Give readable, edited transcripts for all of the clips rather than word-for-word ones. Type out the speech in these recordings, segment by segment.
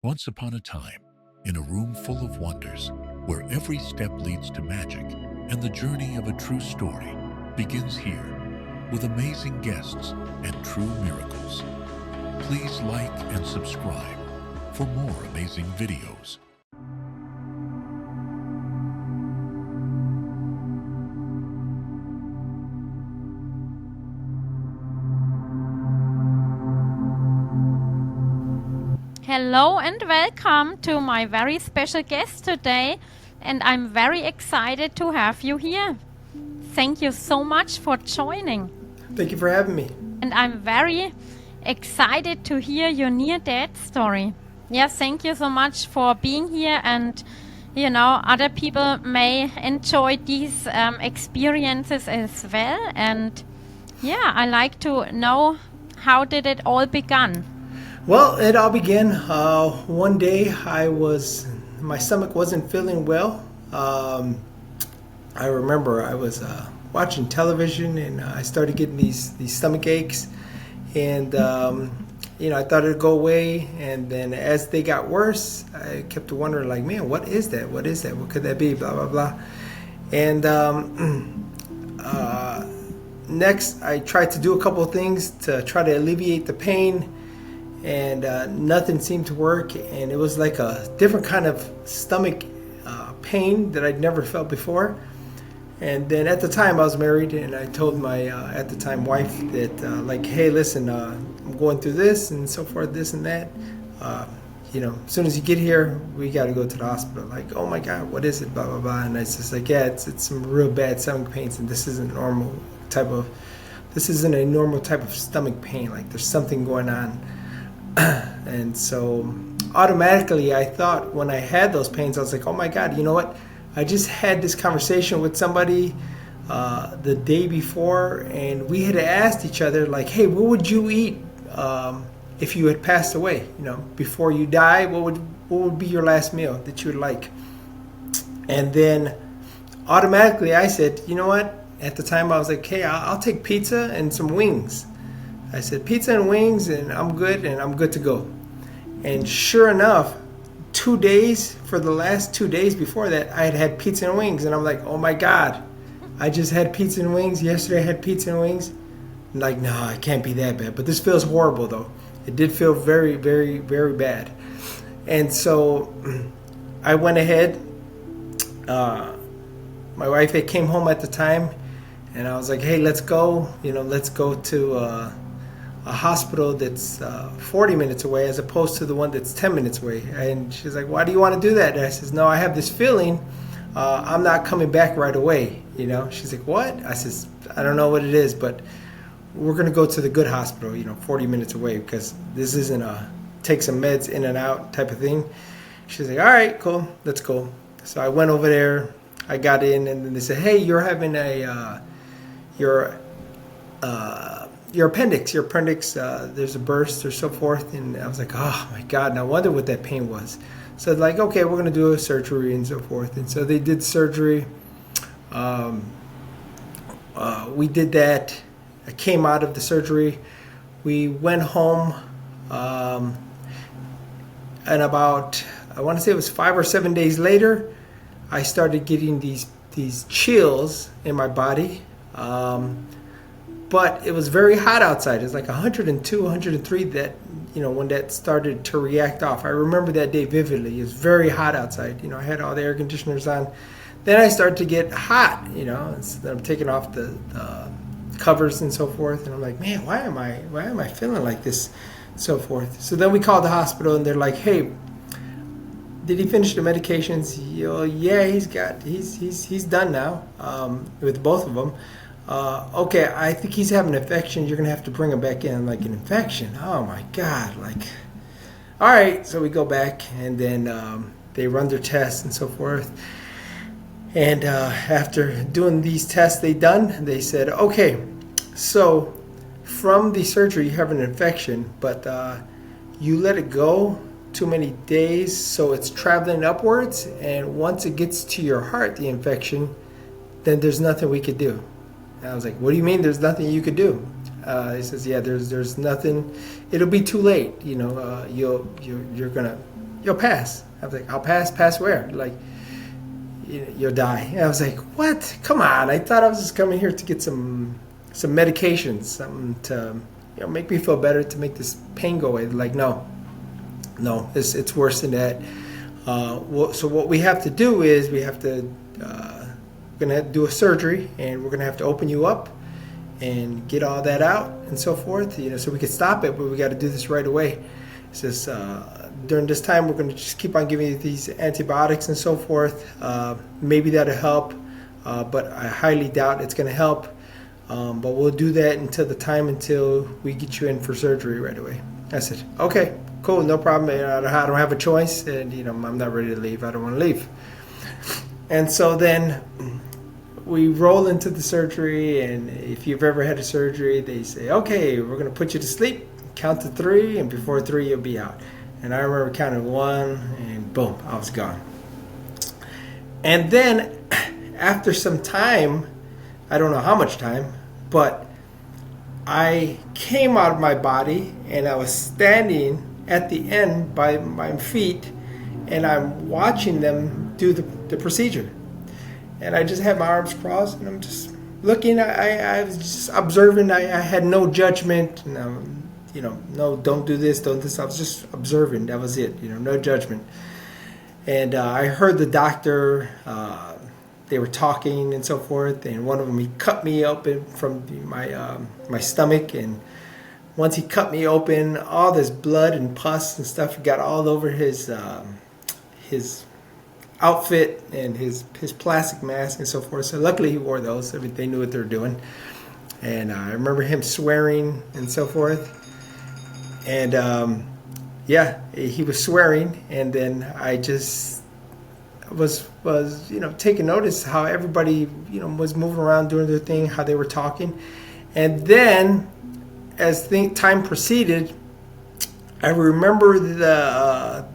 Once upon a time, in a room full of wonders, where every step leads to magic, and the journey of a true story begins here, with amazing guests and true miracles. Please like and subscribe for more amazing videos. Hello and welcome to my very special guest today, and I'm very excited to have you here. Thank you so much for joining. Thank you for having me. And I'm very excited to hear your near-death story. Yes, thank you so much for being here, and other people may enjoy these experiences as well. And yeah, I like to know, how did it all begin? Well, it all began one day. My stomach wasn't feeling well. I remember I was watching television and I started getting these stomach aches, and I thought it'd go away. And then as they got worse, I kept wondering, like, man, what is that? What is that? What could that be? Blah blah blah. And next, I tried to do a couple of things to try to alleviate the pain. And nothing seemed to work, and it was like a different kind of stomach pain that I'd never felt before. And then at the time I was married, and I told my at the time wife that hey, listen, I'm going through this and so forth, this and that. As soon as you get here, we got to go to the hospital. Like, oh my God, what is it? Blah blah blah. And I was just like, yeah, it's some real bad stomach pains, and this isn't a normal type of stomach pain. Like, there's something going on. And so automatically I thought, when I had those pains, I was like, oh my God, you know what? I just had this conversation with somebody the day before, and we had asked each other, like, hey, what would you eat if you had passed away? Before you die, what would be your last meal that you would like? And then automatically I said, you know what? At the time I was like, hey, I'll take pizza and some wings. I said, pizza and wings, and I'm good to go. And sure enough, for the last 2 days before that, I had had pizza and wings. And I'm like, oh my God, I just had pizza and wings. Yesterday I had pizza and wings. I'm like, no, it can't be that bad. But this feels horrible, though. It did feel very, very, very bad. And so I went ahead. My wife came home at the time, and I was like, hey, let's go. Let's go to a hospital that's 40 minutes away as opposed to the one that's 10 minutes away. And she's like, why do you want to do that? And I says, no, I have this feeling I'm not coming back right away. She's like, what? I says, I don't know what it is, but we're going to go to the good hospital, 40 minutes away, because this isn't a take some meds in and out type of thing. She's like, all right, cool, let's go. So I went over there, I got in, and then they said, hey, you're having your appendix, there's a burst or so forth. And I was like, oh my God, no wonder what that pain was. So like, okay, we're going to do a surgery and so forth. And so they did surgery. We did that. I came out of the surgery. We went home. And about, I want to say it was 5 or 7 days later, I started getting these chills in my body. But it was very hot outside. It was like 102, 103 that, when that started to react off. I remember that day vividly. It was very hot outside. I had all the air conditioners on. Then I started to get hot, so I'm taking off the covers and so forth. And I'm like, man, why am I feeling like this? So forth. So then we called the hospital, and they're like, hey, did he finish the medications? Yeah, he's done now with both of them. Okay, I think he's having an infection. You're going to have to bring him back in. Like, an infection? Oh, my God. Like, all right. So we go back, and then they run their tests and so forth. And after doing these tests they said, okay, so from the surgery you have an infection, but you let it go too many days, so it's traveling upwards. And once it gets to your heart, the infection, then there's nothing we could do. And I was like, what do you mean there's nothing you could do? He says, yeah, there's nothing. It'll be too late. You're gonna you'll pass. I was like, I'll pass. Pass where? Like, you'll die. And I was like, what? Come on. I thought I was just coming here to get some medications, something to make me feel better, to make this pain go away. Like, no, it's worse than that. So what we have to do is we're gonna have to do a surgery, and we're gonna have to open you up and get all that out and so forth. So we could stop it, but we got to do this right away. It says during this time we're going to just keep on giving you these antibiotics and so forth. Maybe that'll help, but I highly doubt it's going to help. But we'll do that until we get you in for surgery right away. I said, okay, cool, no problem. I don't have a choice, and I'm not ready to leave. I don't want to leave. And so then we roll into the surgery, and if you've ever had a surgery, they say, okay, we're going to put you to sleep, count to 3, and before 3 you'll be out. And I remember counting 1, and boom, I was gone. And then after some time, I don't know how much time, but I came out of my body, and I was standing at the end by my feet, and I'm watching them do the procedure. And I just had my arms crossed, and I'm just looking. I was just observing. I had no judgment. No, don't do this, don't this. I was just observing. That was it. No judgment. And I heard the doctor. They were talking and so forth. And one of them, he cut me open from my stomach. And once he cut me open, all this blood and pus and stuff got all over his outfit and his plastic mask and so forth. So luckily he wore those. They knew what they were doing. And I remember him swearing and so forth. And he was swearing. And then I just was taking notice how everybody was moving around doing their thing, how they were talking. And then as time proceeded, I remember the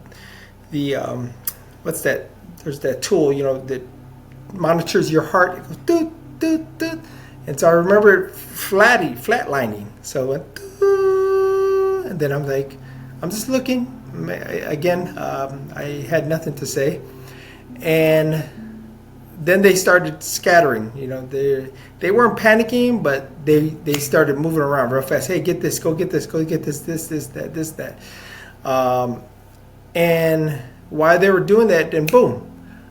what's that? There's that tool, that monitors your heart. It goes doot, doot, doot. And so I remember it flatlining. So it went doot, and then I'm like, I'm just looking. Again, I had nothing to say. And then they started scattering. They weren't panicking, but they started moving around real fast. Hey, get this, go get this, this, that. And while they were doing that, then boom,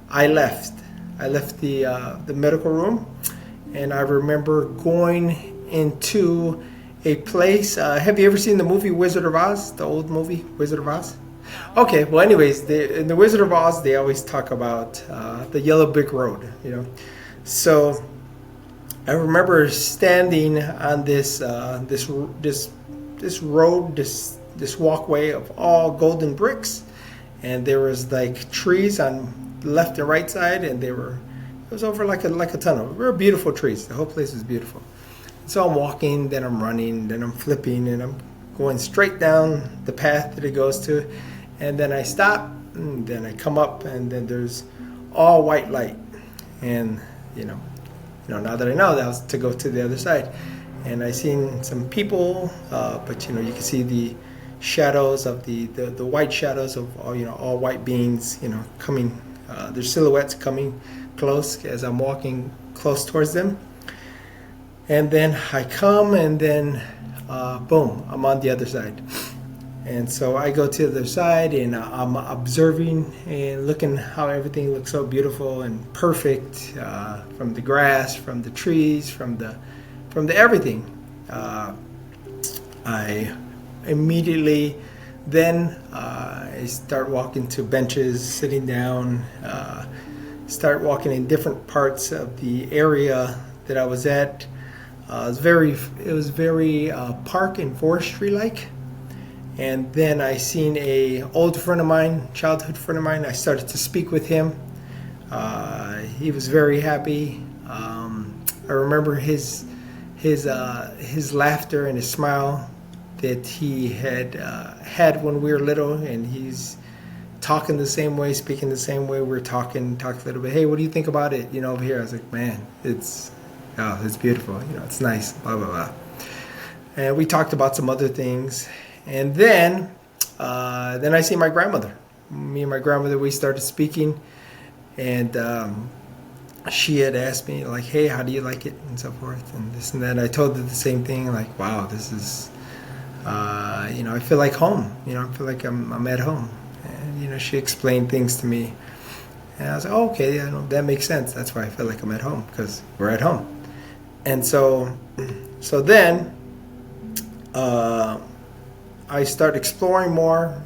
I left. I left the medical room, and I remember going into a place. Have you ever seen the movie Wizard of Oz? The old movie Wizard of Oz? Okay, well, anyways, in the Wizard of Oz, they always talk about the yellow brick road. So I remember standing on this road, this walkway of all golden bricks. And there was like trees on the left and right side, and it was over like a tunnel. Real beautiful trees. The whole place was beautiful. So I'm walking, then I'm running, then I'm flipping, and I'm going straight down the path that it goes to. And then I stop, and then I come up, and then there's all white light. And now that I know, that was to go to the other side. And I seen some people, but you can see the shadows of the white shadows of all white beings coming, their silhouettes coming close as I'm walking close towards them. And then I come, and then boom, I'm on the other side. And so I go to the other side, and I'm observing and looking how everything looks so beautiful and perfect, from the grass, from the trees, from the everything. I immediately then I start walking to benches, sitting down, start walking in different parts of the area that I was at. It was very park and forestry like. And then I seen a old friend of mine, childhood friend of mine. I started to speak with him. He was very happy. I remember his laughter and his smile that he had when we were little, and he's talking the same way, speaking the same way. We're talked a little bit. Hey, what do you think about it? Over here. I was like, man, it's beautiful. It's nice. Blah blah blah. And we talked about some other things, and then I see my grandmother. me and my grandmother, we started speaking, and she had asked me like, hey, how do you like it, and so forth, and this and that. I told her the same thing, like, wow, this is, I feel like home. I feel like I'm at home. And she explained things to me, and I was like, oh, okay, yeah, that makes sense. That's why I feel like I'm at home, because we're at home. And so then I start exploring more,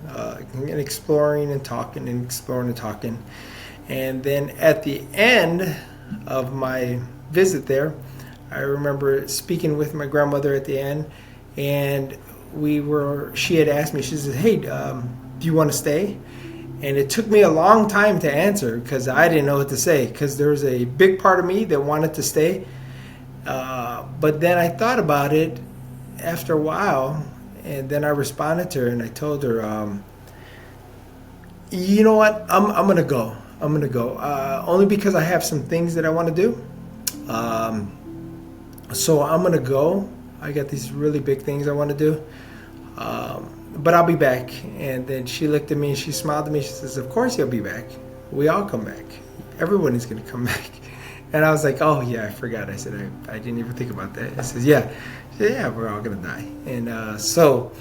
and exploring and talking and exploring and talking. And then at the end of my visit there, I remember speaking with my grandmother at the end, and she had asked me, she said, hey, do you want to stay? And it took me a long time to answer, because I didn't know what to say, because there was a big part of me that wanted to stay. But then I thought about it after a while, and then I responded to her, and I told her, you know what, I'm going to go. I'm going to go, only because I have some things that I want to do. So I'm going to go. I got these really big things I want to do. But I'll be back. And then she looked at me and she smiled at me. She says, of course you'll be back. We all come back. Everyone is going to come back. And I was like, oh, yeah, I forgot. I said, I didn't even think about that. I said, yeah. She said, yeah, we're all going to die. And so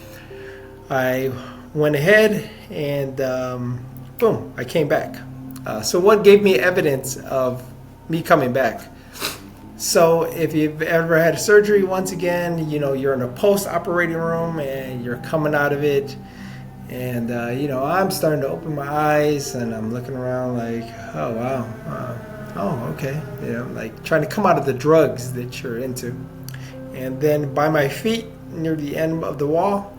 I went ahead and boom, I came back. So what gave me evidence of me coming back? So if you've ever had a surgery, once again, you're in a post-operating room and you're coming out of it. And, I'm starting to open my eyes and I'm looking around like, oh, wow. Oh, okay. Like trying to come out of the drugs that you're into. And then by my feet, near the end of the wall,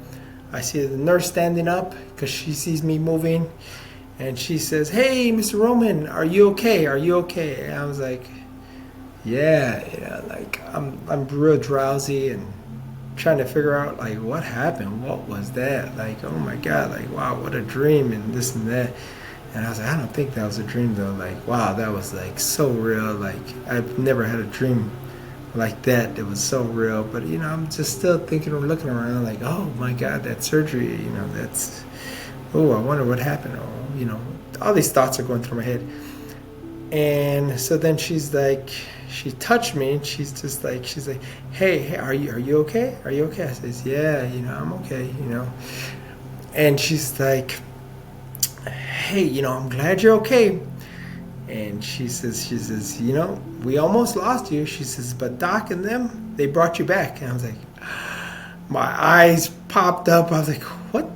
I see the nurse standing up because she sees me moving. And she says, hey, Mr. Roman, are you okay? Are you okay? And I was like, yeah, like I'm real drowsy and trying to figure out like what happened, what was that? Like, oh my God, like wow, what a dream and this and that. And I was like, I don't think that was a dream though. Like, wow, that was like so real. Like I've never had a dream like that. It was so real. But I'm just still thinking or looking around like, oh my God, that surgery, that's, oh, I wonder what happened. Or, all these thoughts are going through my head. And so then she's like, she touched me and she's like, hey, are you okay? Are you okay? I says, yeah, I'm okay, And she's like, hey, I'm glad you're okay. And she says, we almost lost you. She says, but Doc and them, they brought you back. And I was like, my eyes popped up. I was like, what?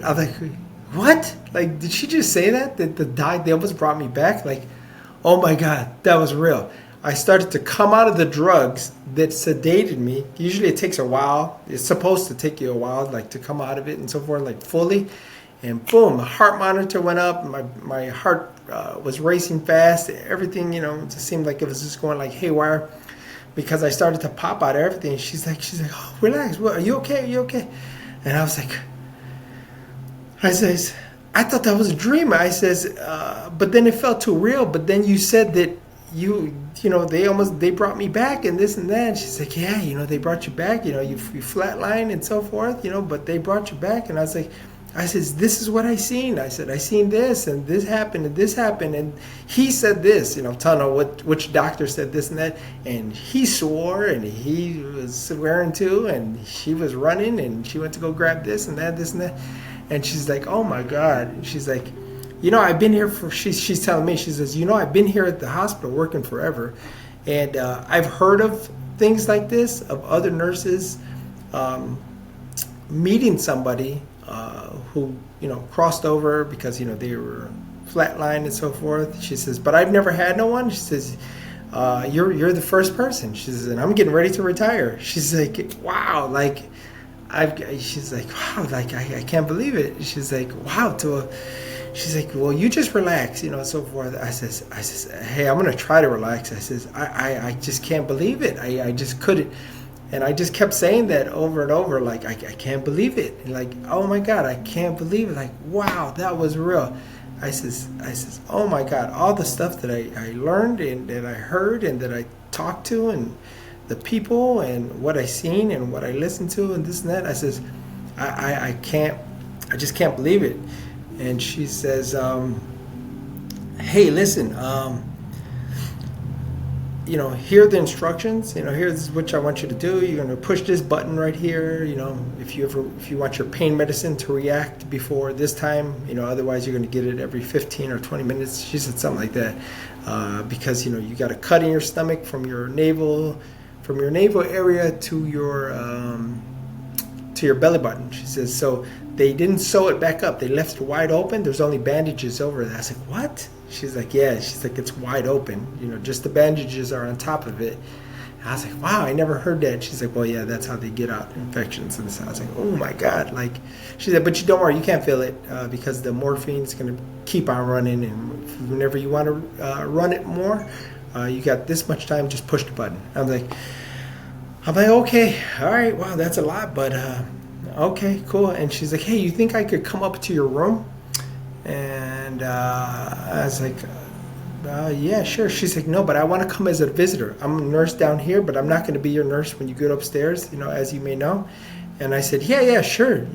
I was like, what? Like, did she just say that? That they almost brought me back? Like, oh my God, that was real. I started to come out of the drugs that sedated me. Usually it takes a while. It's supposed to take you a while, like to come out of it and so forth, like fully. And boom, my heart monitor went up. My heart was racing fast. Everything, it just seemed like it was just going like haywire because I started to pop out everything. She's like, oh, relax. What, are you okay? Are you okay? And I was like, I thought that was a dream. I says, but then it felt too real. But then you said that they brought me back and this and that. And she's like, yeah, they brought you back. You flatlined and so forth, but they brought you back. And I says, this is what I seen. I said, I seen this and this happened and this happened. And he said this, telling her which doctor said this and that. And he swore and he was swearing too. And she was running and she went to go grab this and that, this and that. And she's like, oh my God. And she's like, I've been here she's telling me, she says, I've been here at the hospital working forever. And I've heard of things like this, of other nurses meeting somebody who, crossed over because, they were flatlined and so forth. She says, but I've never had no one. She says, you're the first person. She says, and I'm getting ready to retire. She's like, wow, like, she's like, wow, like, I can't believe it. She's like, wow, she's like, well, you just relax, so forth. I says, hey, I'm going to try to relax. I says, I just can't believe it. I just couldn't. And I just kept saying that over and over, like, I can't believe it. And like, oh my God, I can't believe it. Like, wow, that was real. I says, oh my God, all the stuff that I learned and that I heard and that I talked to and the people and what I seen and what I listened to and this and that. I says, I just can't believe it. and she says, "Hey, listen, here are the instructions. Here's what I want you to do. You're going to push this button right here. If you want your pain medicine to react before this time, otherwise you're going to get it every 15 or 20 minutes." She said something like that, because you got a cut in your stomach from your navel area to your belly button. She says, so they didn't sew it back up. They left it wide open. There's only bandages over that. I was like, what? She's like, yeah. She's like, it's wide open. Just the bandages are on top of it. And I was like, wow, I never heard that. She's like, well, yeah, that's how they get out infections. And so I was like, oh my God. She said, but don't worry, you can't feel it, because the morphine is going to keep on running. And whenever you want to run it more, you got this much time, just push the button. I'm like, okay, all right, wow, that's a lot, but okay, cool. And she's like, hey, you think I could come up to your room? And I was like, yeah, sure. She's like, no, but I want to come as a visitor. I'm a nurse down here, but I'm not going to be your nurse when you get upstairs, as you may know. And I said, yeah, sure.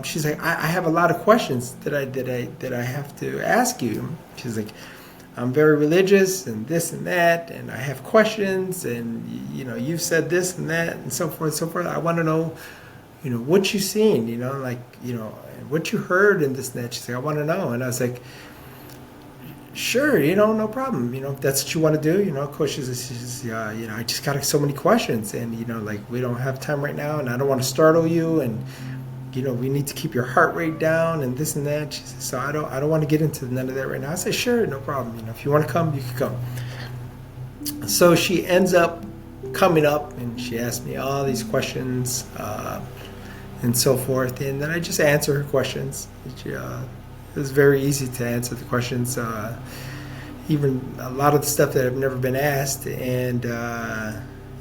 She's like, I have a lot of questions that I have to ask you. She's like, I'm very religious and this and that, and I have questions, and you've said this and that and so forth and so forth. I want to know, what you seen, what you heard and this and that. She's like, I want to know. And I was like, sure, no problem. If that's what you want to do, of course. She says, I just got so many questions, and we don't have time right now, and I don't want to startle you, and we need to keep your heart rate down and this and that. She says, so I don't want to get into none of that right now. I said, sure, no problem. If you want to come, you can come. So she ends up coming up, and she asked me all these questions and so forth. And then I just answer her questions. It was very easy to answer the questions, even a lot of the stuff that I've never been asked. And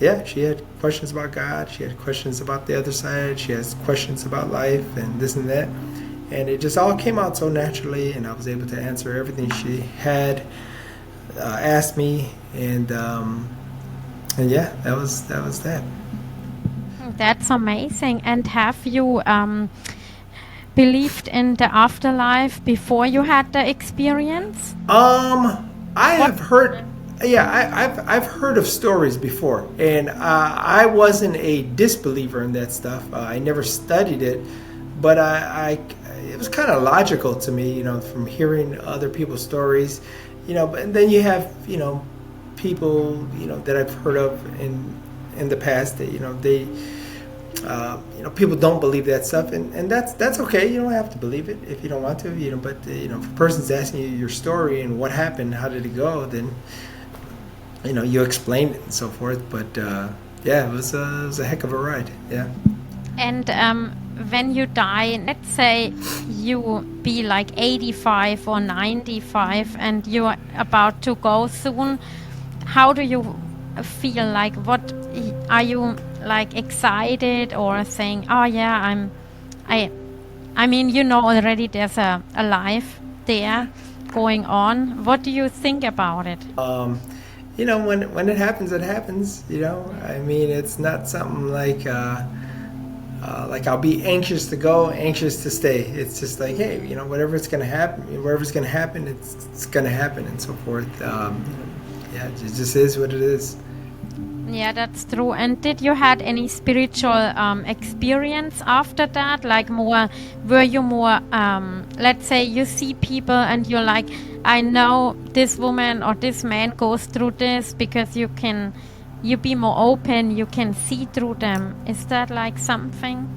yeah, she had questions about God. She had questions about the other side. She has questions about life and this and that. And it just all came out so naturally, and I was able to answer everything she had asked me. And yeah, that was that. That's amazing. And have you believed in the afterlife before you had the experience? Have heard. Yeah, I've heard of stories before, and I wasn't a disbeliever in that stuff. I never studied it, but it was kind of logical to me, from hearing other people's stories, And then you have, people, that I've heard of in the past that they, people don't believe that stuff, and that's okay. You don't have to believe it if you don't want to, But if a person's asking you your story and what happened, how did it go, then. You explained it and so forth, but yeah, it was a heck of a ride. Yeah. And when you die, let's say you be like 85 or 95, and you're about to go soon, how do you feel? Like, what are you like, excited or saying, oh yeah, I mean, already there's a life there going on. What do you think about it? When it happens, it happens. I mean, it's not something like I'll be anxious to go, anxious to stay. It's just like, hey, whatever's going to happen, it's going to happen, and so forth. Yeah, it just is what it is. Yeah, that's true. And did you had any spiritual experience after that? Like were you more, let's say you see people and you're like, I know this woman or this man goes through this, because you be more open, you can see through them. Is that like something?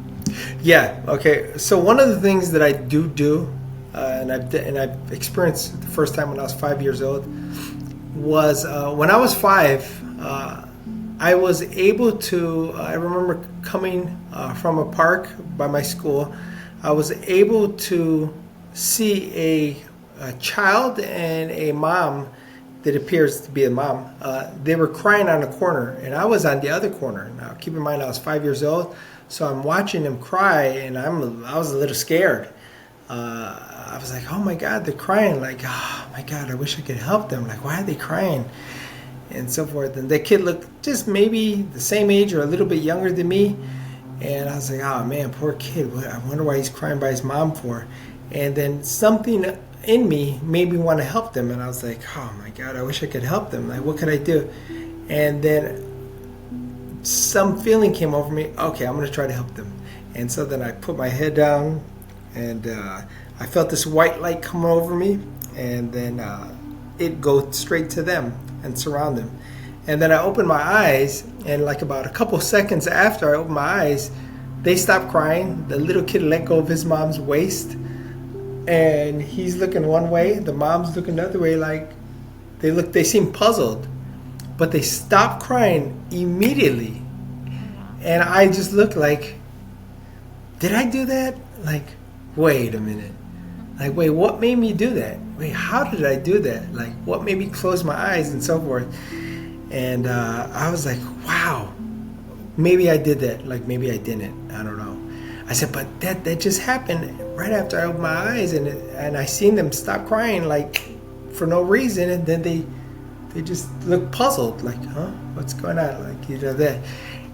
Yeah. Okay. So one of the things that I do, and I've experienced the first time when I was 5 years old, was when I was 5. I was able to. I remember coming from a park by my school. I was able to see a child and a mom that appears to be a mom. They were crying on a corner, and I was on the other corner. Now, keep in mind, I was 5 years old, so I'm watching them cry, and I was a little scared. I was like, oh my God, they're crying. Like, oh my God, I wish I could help them. Like, why are they crying? And so forth. And the kid looked just maybe the same age or a little bit younger than me. And I was like, oh man, poor kid. I wonder why he's crying by his mom for. And then something in me made me want to help them, and I was like, oh my God, I wish I could help them. Like, what could I do? And then some feeling came over me. Okay, I'm going to try to help them. And so then I put my head down, and I felt this white light come over me, and then it go straight to them and surround them. And then I opened my eyes, and like about a couple seconds after I opened my eyes, they stopped crying. The little kid let go of his mom's waist, and he's looking one way, the mom's looking another way, like they seem puzzled, but they stopped crying immediately. And I just looked like, did I do that? Like, wait a minute. Like, wait, what made me do that? Wait, how did I do that? Like, what made me close my eyes and so forth? And I was like, wow, maybe I did that. Like, maybe I didn't. I don't know. I said, but that just happened right after I opened my eyes, and I seen them stop crying, like, for no reason, and then they just looked puzzled, like, huh, what's going on? Like, you know, that.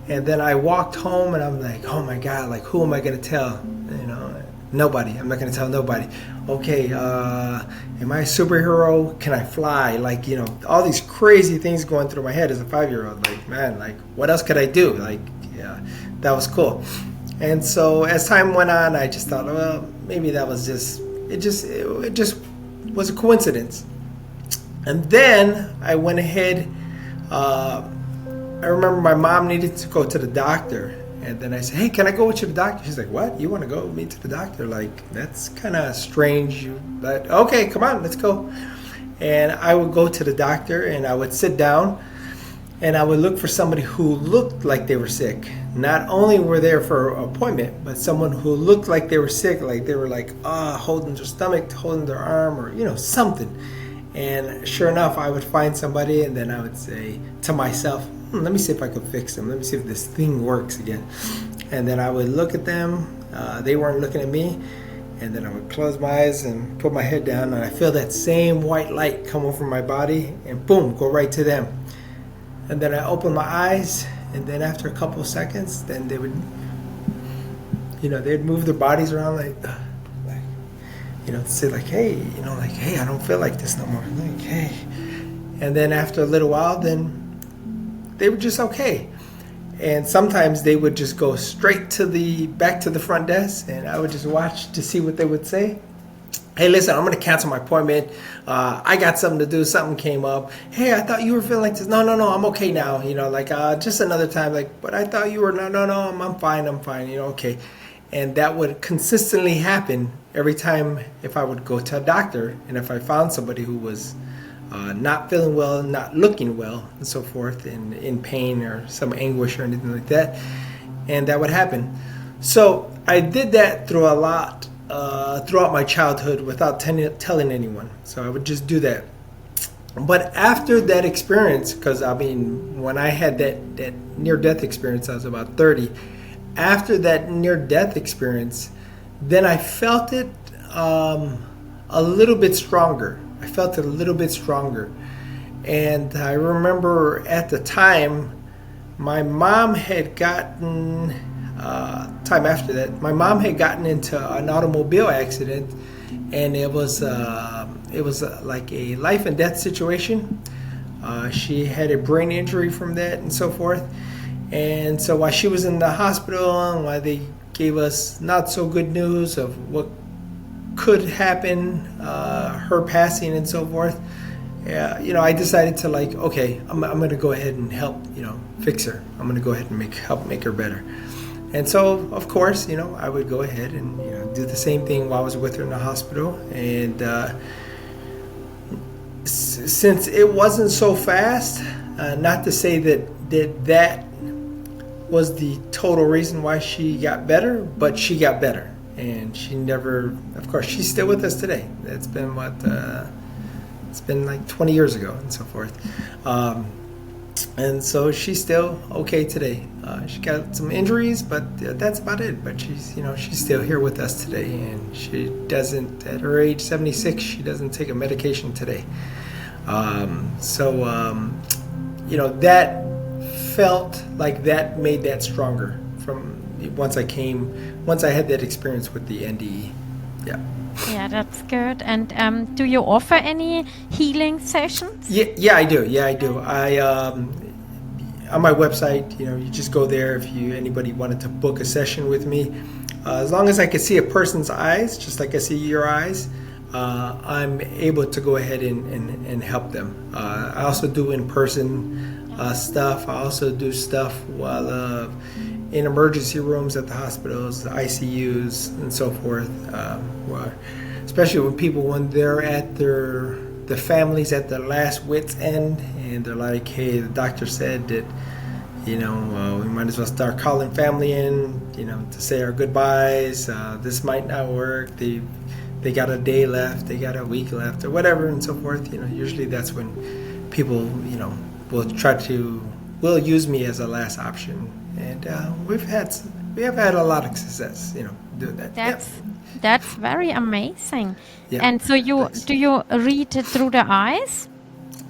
And then I walked home, and I'm like, oh my God, like, who am I going to tell? You know, nobody. I'm not going to tell nobody. Okay, am I a superhero? Can I fly? Like, you know, all these crazy things going through my head as a 5-year-old. Like, man, like, what else could I do? Like, yeah, that was cool. And so as time went on, I just thought, well, maybe that was it just was a coincidence. And then I went ahead, I remember my mom needed to go to the doctor. And then I said, hey, can I go with you to the doctor? She's like, what? You want to go with me to the doctor? Like, that's kind of strange. But okay, come on, let's go. And I would go to the doctor, and I would sit down, and I would look for somebody who looked like they were sick. Not only were there for an appointment, but someone who looked like they were sick, like they were like, holding their stomach, holding their arm, or, you know, something. And sure enough, I would find somebody, and then I would say to myself, let me see if I could fix them. Let me see if this thing works again. And then I would look at them. They weren't looking at me. And then I would close my eyes and put my head down, and I feel that same white light come over my body, and boom, go right to them. And then I open my eyes, and then after a couple of seconds, then they would, you know, they'd move their bodies around like, you know, say like, hey, you know, like, hey, I don't feel like this no more. Like, hey. And then after a little while, then they were just okay. And sometimes they would just go straight to back to the front desk, and I would just watch to see what they would say. Hey, listen, I'm going to cancel my appointment. I got something to do. Something came up. Hey, I thought you were feeling like this. No, I'm okay now. You know, like, just another time. Like, but I thought you were, no, I'm fine. You know, okay. And that would consistently happen every time if I would go to a doctor, and if I found somebody who was not feeling well, not looking well, and so forth, and in pain or some anguish or anything like that, and that would happen. So I did that throughout my childhood without telling anyone. So I would just do that. But after that experience, because I mean, when I had that near-death experience, I was about 30. After that near-death experience, then I felt it a little bit stronger. And I remember at the time, my mom had gotten, time after that, my mom had gotten into an automobile accident, and it was like a life and death situation. She had a brain injury from that and so forth. And so while she was in the hospital, and while they gave us not so good news of what could happen, her passing and so forth, you know, I decided to, like, okay, I'm going to go ahead and help, you know, fix her. I'm going to go ahead and help make her better. And so, of course, you know, I would go ahead and, you know, do the same thing while I was with her in the hospital. And since it wasn't so fast, not to say that was the total reason why she got better, but she got better. And she never, of course, she's still with us today. That's been it's been like 20 years ago and so forth. And so she's still okay today. She got some injuries, but that's about it. But she's still here with us today, and she doesn't, at her age 76, she doesn't take a medication today. You know, that felt like that made that stronger from once I had that experience with the NDE. Yeah. Yeah, that's good. And do you offer any healing sessions? Yeah, I do. Yeah, I do. I on my website, you just go there if anybody wanted to book a session with me. As long as I can see a person's eyes, just like I see your eyes, I'm able to go ahead and help them. I also do in-person stuff. I also do stuff while in emergency rooms at the hospitals, the ICUs, and so forth. Especially when they're at the families at their last wit's end, and they're like, "Hey, the doctor said that, we might as well start calling family in, to say our goodbyes. This might not work. They got a day left, they got a week left, or whatever, and so forth." Usually that's when people, will use me as a last option, and we have had a lot of success, doing that. That's very amazing. Yeah. And so Thanks. do you read it through the eyes?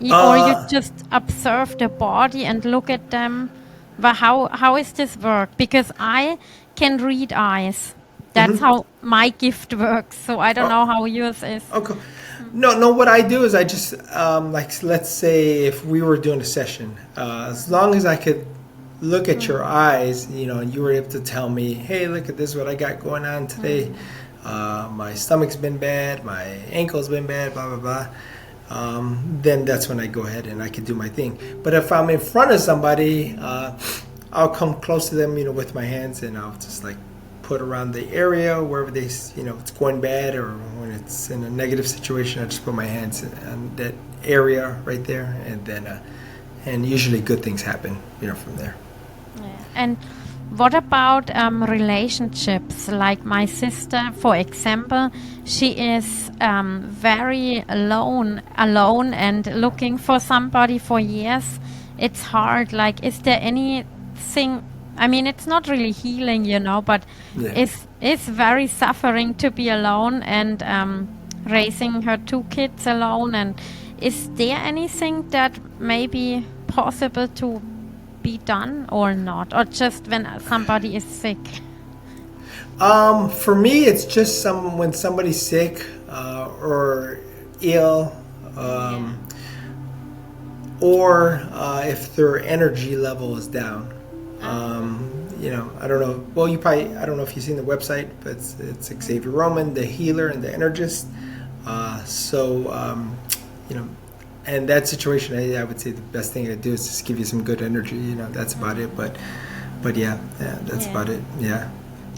Or you just observe the body and look at them? But how is this work? Because I can read eyes. That's how my gift works. So I don't know how yours is. Okay. No. What I do is I just let's say if we were doing a session, as long as I could look at your eyes, and you were able to tell me, "Hey, look at this, what I got going on today. My stomach's been bad, my ankle's been bad, blah blah blah." Then that's when I go ahead and I can do my thing. But if I'm in front of somebody, I'll come close to them, with my hands, and I'll just put around the area wherever it's going bad, or when it's in a negative situation, I just put my hands on that area right there, and then and usually good things happen, from there. Yeah. And what about relationships? Like my sister, for example, she is very alone and looking for somebody for years. It's hard. Is there anything? I mean, it's not really healing, but it's very suffering to be alone and raising her 2 kids alone. And is there anything that may be possible to be done or not, or just when somebody is sick? For me, it's just when somebody's sick or ill, or if their energy level is down. I don't know. Well, I don't know if you've seen the website, but it's Xavier Roman, the healer and the energist. And that situation, I would say the best thing to do is just give you some good energy. That's about it. But that's about it. Yeah.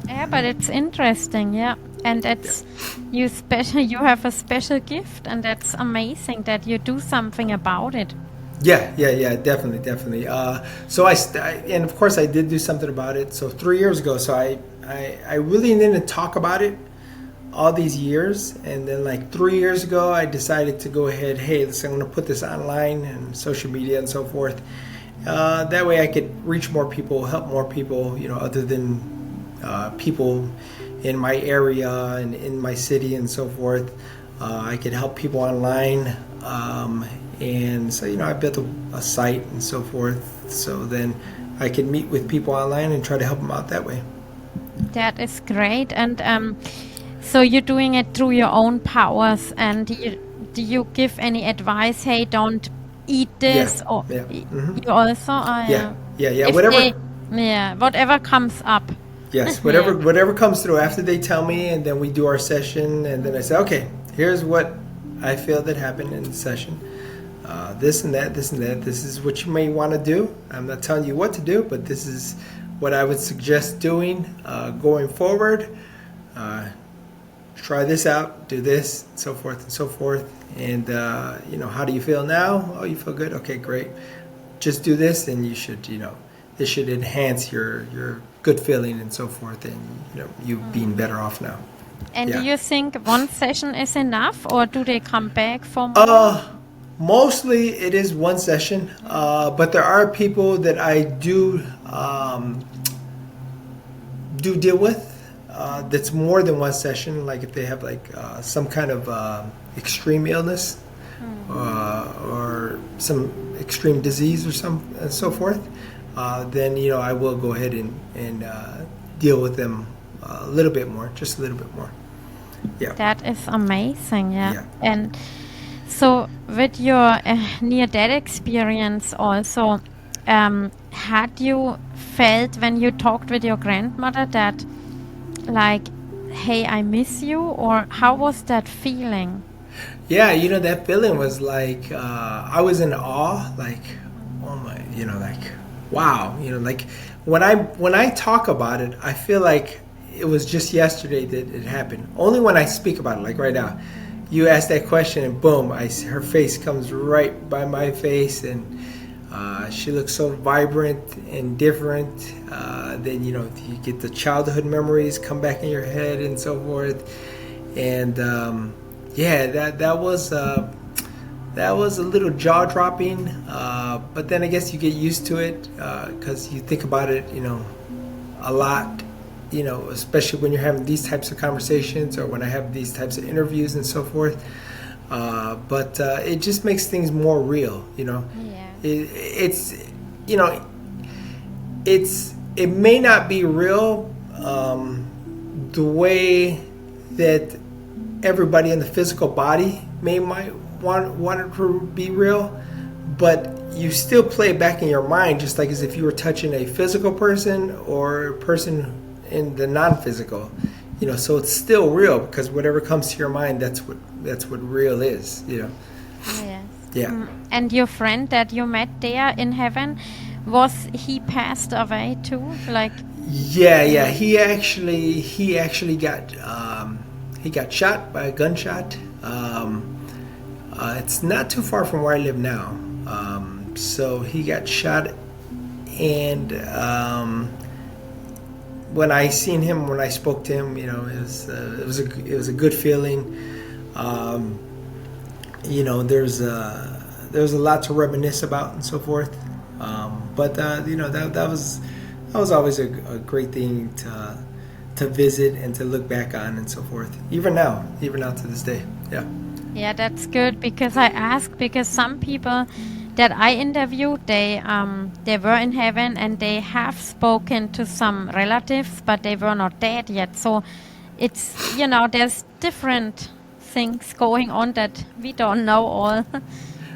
Yeah, but it's interesting. Yeah, and it's you have a special gift, and that's amazing that you do something about it. Yeah, definitely. So and of course I did do something about it. So 3 years ago, so I really didn't talk about it all these years, and then 3 years ago I decided to go ahead, hey, I'm going to put this online and social media and so forth. That way I could reach more people, help more people, other than people in my area and in my city and so forth. I could help people online, and so I built a site and so forth, so then I can meet with people online and try to help them out that way. That is great. And so you're doing it through your own powers, and do you give any advice? Hey, don't eat this, or you also? Whatever comes up. Yes, whatever comes through after they tell me, and then we do our session, and then I say, okay, here's what I feel that happened in the session. This and that. This is what you may want to do. I'm not telling you what to do, but this is what I would suggest doing going forward. Try this out, do this, and so forth and so forth. And how do you feel now? Oh, you feel good? Okay, great. Just do this, and you should, this should enhance your good feeling and so forth, and you being better off now. And do you think one session is enough, or do they come back for more? Mostly it is one session, but there are people that I do deal with. That's more than one session, like if they have some kind of extreme illness or some extreme disease or and so forth, then I will go ahead and deal with them just a little bit more. Yeah. That is amazing, yeah. Yeah. And so, with your near-death experience, also, had you felt when you talked with your grandmother that, like, hey, I miss you, or how was that feeling? Yeah, that feeling was like I was in awe, like, oh my, like, wow, like when I talk about it, I feel like it was just yesterday that it happened. Only when I speak about it, like right now, you ask that question and boom, her face comes right by my face, and she looks so vibrant and different. Then you get the childhood memories come back in your head and so forth, and yeah, that was a little jaw dropping, but then I guess you get used to it because you think about it, a lot, especially when you're having these types of conversations or when I have these types of interviews and so forth. But it just makes things more real, Yeah. it's you know it may not be real the way that everybody in the physical body might want it to be real, but you still play it back in your mind just like as if you were touching a physical person or a person in the non-physical, so it's still real because whatever comes to your mind, that's what real is. Yes. Yeah. And your friend that you met there in heaven, was he passed away too? Like, Yeah. He actually got shot by a gunshot. It's not too far from where I live now. So he got shot, and when I spoke to him, it was a good feeling. There's a lot to reminisce about and so forth. But that was always a great thing to visit and to look back on and so forth. Even now to this day. Yeah. yeah, that's good because I asked because some people that I interviewed, they were in heaven and they have spoken to some relatives, but they were not dead yet. So it's there's different things going on that we don't know all.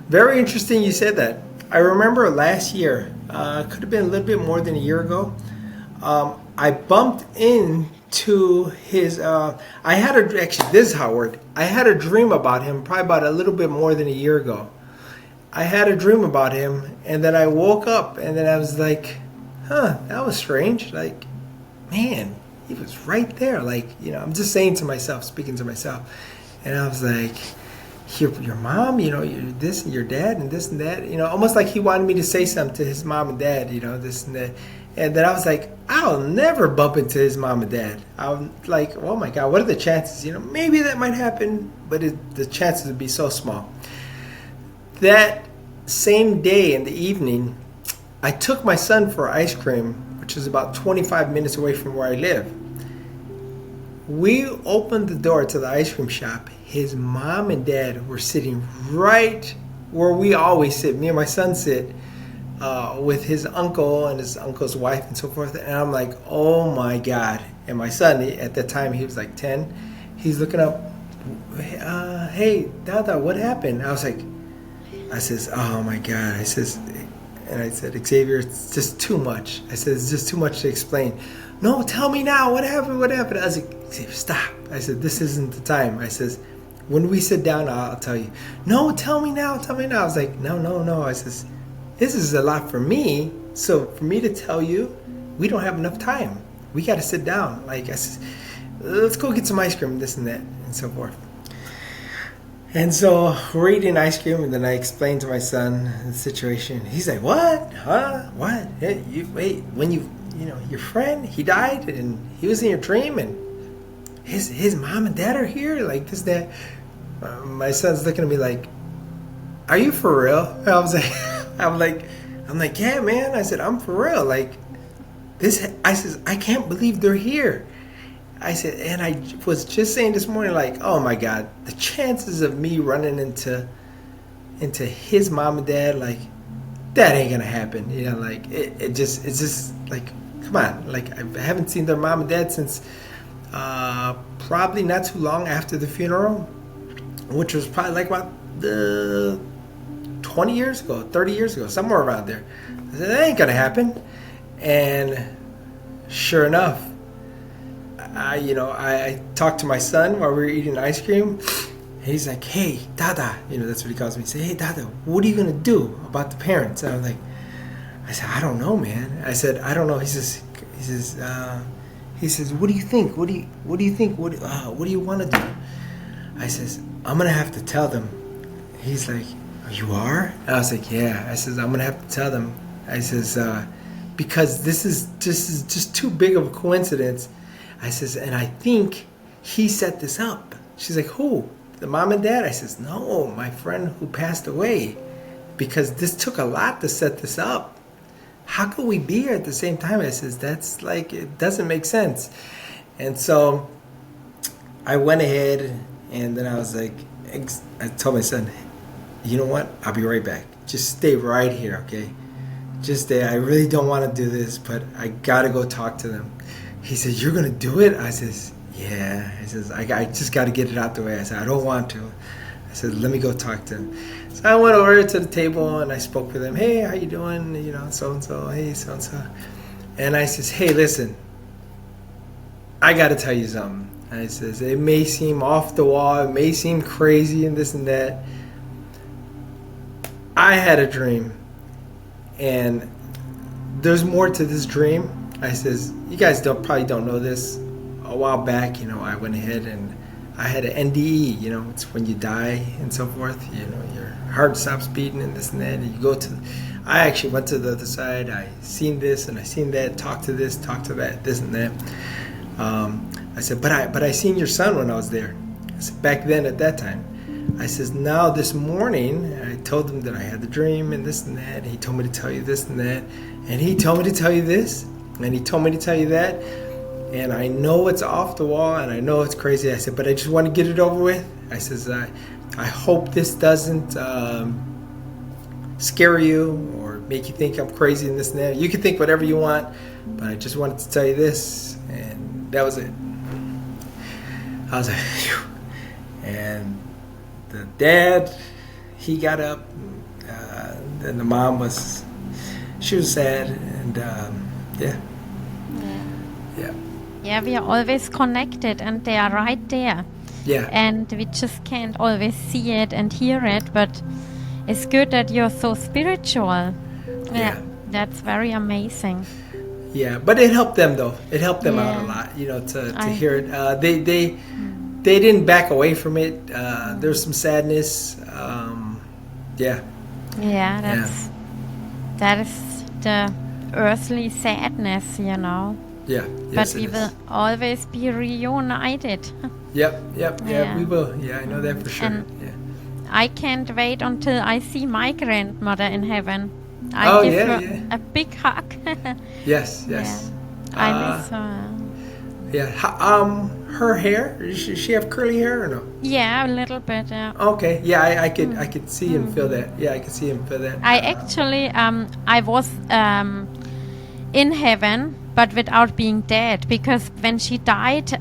Very interesting you said that. I remember last year, could have been a little bit more than a year ago, I bumped into his. Actually, this is how it worked. I had a dream about him probably about a little bit more than a year ago. I had a dream about him, and then I woke up, and then I was like, huh, that was strange. Like, man, he was right there. Like, I'm just saying to myself, speaking to myself. And I was like, your mom, you're this and your dad and this and that, almost like he wanted me to say something to his mom and dad, this and that. And then I was like, I'll never bump into his mom and dad. I'm like, oh my God, what are the chances? Maybe that might happen, but the chances would be so small. That same day in the evening, I took my son for ice cream, which is about 25 minutes away from where I live. We opened the door to the ice cream shop. His mom and dad were sitting right where we always sit. Me and my son sit with his uncle and his uncle's wife and so forth. And I'm like, oh my God. And my son, at that time, he was like 10. He's looking up, hey, Dada, what happened? I says, oh my God. I said, Xavier, it's just too much. I said, it's just too much to explain. No, tell me now. What happened? I was like, Xavier, stop. I said, this isn't the time. I says, when we sit down, I'll tell you. No, tell me now. I was like, no. I says, this is a lot for me. So for me to tell you, we don't have enough time. We got to sit down. Like, I says, let's go get some ice cream, this and that, and so forth. And so we're eating ice cream, and then I explained to my son the situation. He's like, what? Huh? What? Hey, your friend, he died, and he was in your dream, and his mom and dad are here, like this, that. My son's looking at me like, are you for real? And I was like, I'm like, yeah, man. I said, I'm for real. Like this. I says, I can't believe they're here. I said, and I was just saying this morning, like, oh my God, the chances of me running into his mom and dad, like, that ain't gonna happen. Like it's just like, come on, like I haven't seen their mom and dad since probably not too long after the funeral, which was probably like about 20 years ago, 30 years ago, somewhere around there. I said, that ain't gonna happen. And sure enough, I talked to my son while we were eating ice cream. And he's like, hey, Dada, that's what he calls me. He said, hey, Dada, what are you gonna do about the parents? And I said, I don't know, man. I said, I don't know. He says, what do you think? What do you think? What do you want to do? I says, I'm gonna have to tell them. He's like, you are? And I was like, yeah. I says, I'm gonna have to tell them. I says, because this is just too big of a coincidence. I says, and I think he set this up. She's like, who? The mom and dad? I says, no, my friend who passed away. Because this took a lot to set this up. How could we be here at the same time? I says, that's like, it doesn't make sense. And so I went ahead and then I was like, I told my son, you know what? I'll be right back. Just stay right here, okay? Just stay. I really don't want to do this, but I got to go talk to them. He says, you're going to do it? I says, yeah. He says, I just got to get it out the way. I said, I don't want to. I said, let me go talk to him. So I went over to the table and I spoke with him. Hey, how you doing? So-and-so. Hey, so-and-so. And I says, hey, listen, I got to tell you something. And I says, it may seem off the wall. It may seem crazy and this and that. I had a dream. And there's more to this dream. I says, you guys probably don't know this. A while back, I went ahead and I had an NDE, it's when you die and so forth, your heart stops beating and this and that, and you go to, I actually went to the other side, I seen this and I seen that, talk to this, talk to that, this and that. I said, but I seen your son when I was there. I said, back then at that time. I says, now this morning, I told him that I had the dream and this and that, and he told me to tell you this and that, and he told me to tell you this, and he told me to tell you that, and I know it's off the wall, and I know it's crazy. I said, but I just want to get it over with. I says, I hope this doesn't scare you or make you think I'm crazy and this and that. You can think whatever you want, but I just wanted to tell you this, and that was it. I was like, phew. And the dad, he got up, and the mom she was sad, and yeah. Yeah, we are always connected and they are right there. Yeah. And we just can't always see it and hear it, but it's good that you're so spiritual. Yeah. That's very amazing. Yeah, but it helped them though. It helped them out a lot, to hear it. They didn't back away from it. There's some sadness. Yeah, that is the earthly sadness, Yeah. Yes, but we will always be reunited. Yep. Yeah, we will. Yeah, I know that for sure. And I can't wait until I see my grandmother in heaven. I give her a big hug. Yes. I miss her. Yeah. Her hair? Does she have curly hair or no? Yeah, a little bit. Yeah. Okay. Yeah, I could see and feel that. Yeah, I could see and feel that. I actually I was in heaven, but without being dead, because when she died,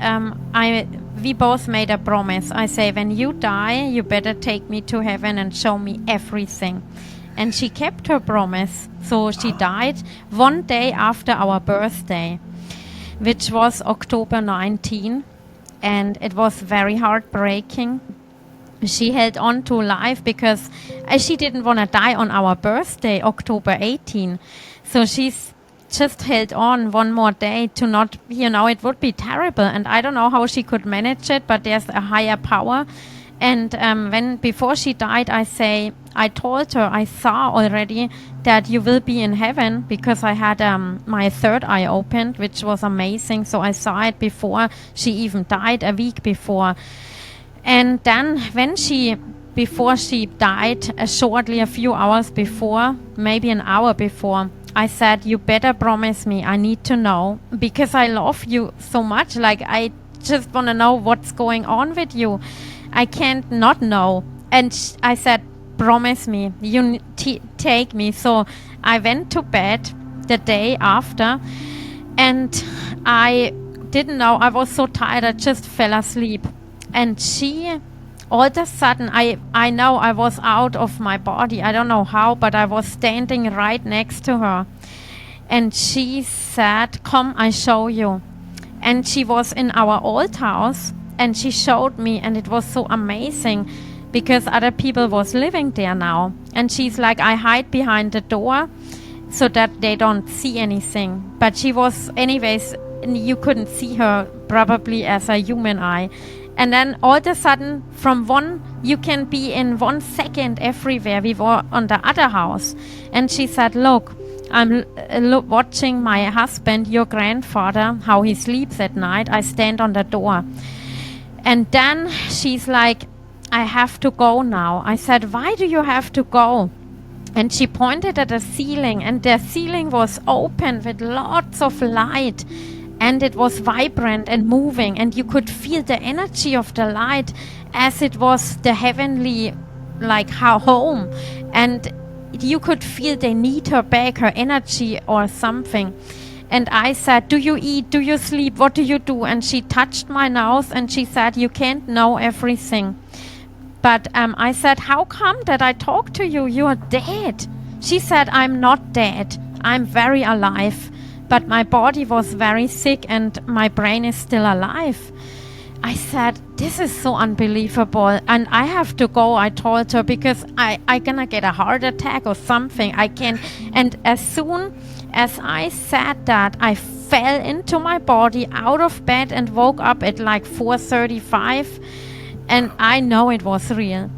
we both made a promise. I say, when you die, you better take me to heaven and show me everything. And she kept her promise. So she died one day after our birthday, which was October 19. And it was very heartbreaking. She held on to life because she didn't want to die on our birthday, October 18. So she's just held on one more day to not, it would be terrible. And I don't know how she could manage it, but there's a higher power. And before she died, I told her I saw already that you will be in heaven, because I had my third eye opened, which was amazing. So I saw it before she even died, a week before. And then before she died, shortly, a few hours before, maybe an hour before, I said, you better promise me, I need to know, because I love you so much. Like, I just want to know what's going on with you. I can't not know. And I said, promise me, you take me. So I went to bed the day after, and didn't know. I was so tired, I just fell asleep. And she, all of a sudden, I know I was out of my body. I don't know how, but I was standing right next to her. And she said, "Come, I show you." And she was in our old house, and she showed me, and it was so amazing because other people was living there now. And she's like, "I hide behind the door so that they don't see anything." But she was, anyways, you couldn't see her probably as a human eye. And then all of a sudden, you can be in 1 second everywhere. We were on the other house. And she said, "Look, I'm watching my husband, your grandfather, how he sleeps at night. I stand on the door." And then she's like, "I have to go now." I said, "Why do you have to go?" And she pointed at the ceiling, and the ceiling was open with lots of light. And it was vibrant and moving, and you could feel the energy of the light as it was the heavenly, like, home. And you could feel they need her back, her energy or something. And I said, "Do you eat? Do you sleep? What do you do?" And she touched my nose and she said, "You can't know everything." But I said, "How come that I talk to you? You are dead." She said, "I'm not dead. I'm very alive. But my body was very sick and my brain is still alive." I said, "This is so unbelievable. And I have to go," I told her, "because I gonna get a heart attack or something. I can." And as soon as I said that, I fell into my body out of bed and woke up at like 4:35. And I know it was real.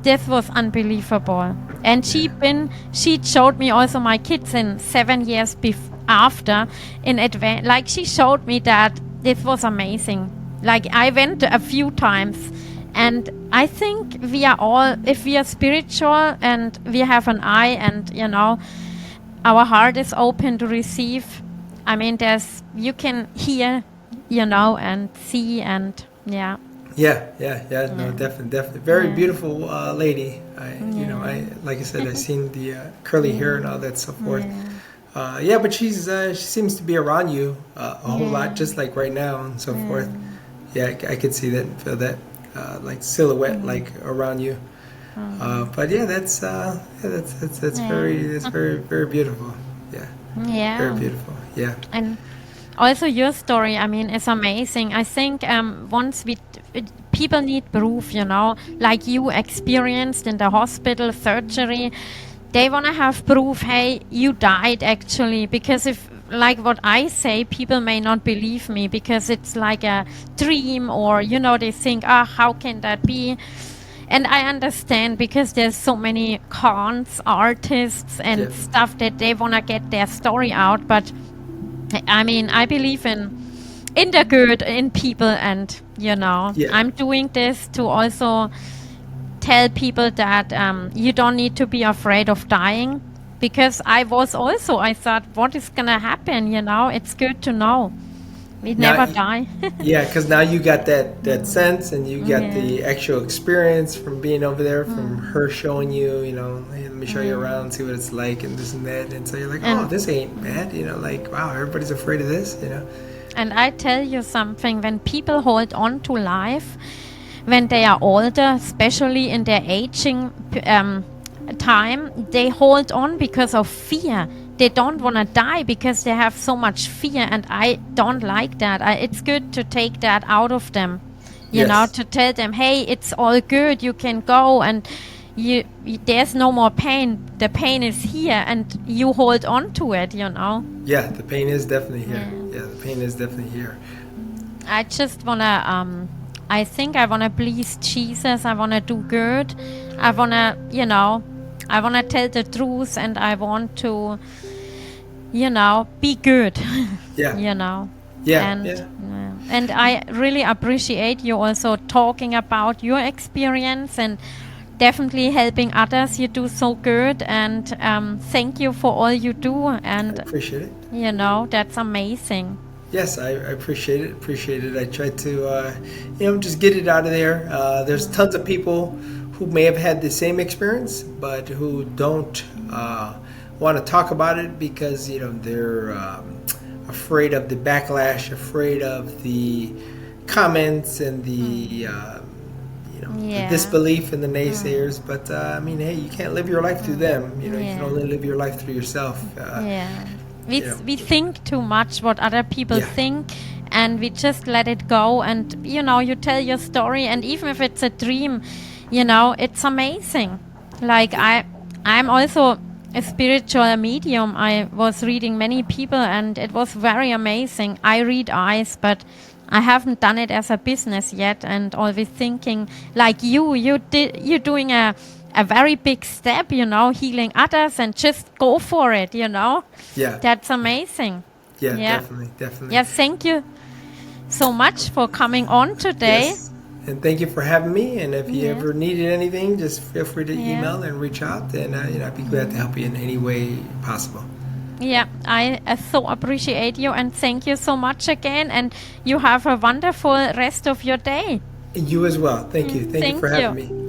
This was unbelievable. And she showed me also my kids in 7 years after in advance. Like, she showed me that this was amazing. Like, I went a few times, and I think we are all, if we are spiritual and we have an eye and, our heart is open to receive. I mean, you can hear, and see, and yeah. Yeah. No, definitely. Very beautiful lady. I like I said, I've seen the curly hair and all that so forth. But she seems to be around you a whole lot, just like right now and so forth. Yeah, I could see that and feel that, like silhouette, like around you. But yeah, that's very beautiful. Yeah. Very beautiful. Yeah. And also your story, I mean, is amazing. I think people need proof, like you experienced in the hospital surgery. They want to have proof, hey, you died actually. Because if, like what I say, people may not believe me because it's like a dream, or, they think, how can that be? And I understand, because there's so many cons, artists and stuff that they want to get their story out. But I mean, I believe in the good in people, and, I'm doing this to also tell people that you don't need to be afraid of dying, because I thought, what is gonna happen? It's good to know we never die. Yeah, because now you got that sense, and you got the actual experience from being over there, from her showing you, hey, let me show you around, see what it's like, and this and that, and so you're like, oh, this ain't bad, like, wow, everybody's afraid of this, And I tell you something, when people hold on to life, when they are older, especially in their aging time, they hold on because of fear. They don't want to die because they have so much fear, and I don't like that. It's good to take that out of them, to tell them, hey, it's all good, you can go, and there's no more pain. The pain is here, and you hold on to it, Yeah, the pain is definitely here. Yeah, the pain is definitely here. I just want to... I think I want to please Jesus. I want to do good. I want to, I want to tell the truth, and I want to, be good. Yeah. And I really appreciate you also talking about your experience and definitely helping others. You do so good, and thank you for all you do. And I appreciate it. That's amazing. Yes, I appreciate it. I try to, just get it out of there. There's tons of people who may have had the same experience, but who don't want to talk about it because, they're afraid of the backlash, afraid of the comments and the the disbelief in the naysayers. But I mean, hey, you can't live your life through them. You can only live your life through yourself. We think too much what other people think, and we just let it go. And you tell your story, and even if it's a dream, it's amazing. Like I'm also a spiritual medium. I was reading many people, and it was very amazing. I read eyes, but I haven't done it as a business yet, and always thinking like you're doing a very big step, healing others, and just go for it, Yeah. That's amazing. Yeah, definitely. Yes, thank you so much for coming on today. Yes. And thank you for having me. And if you ever needed anything, just feel free to email and reach out, and I'd be glad to help you in any way possible. Yeah, I so appreciate you, and thank you so much again, and you have a wonderful rest of your day. You as well. Thank you. Thank you for having me.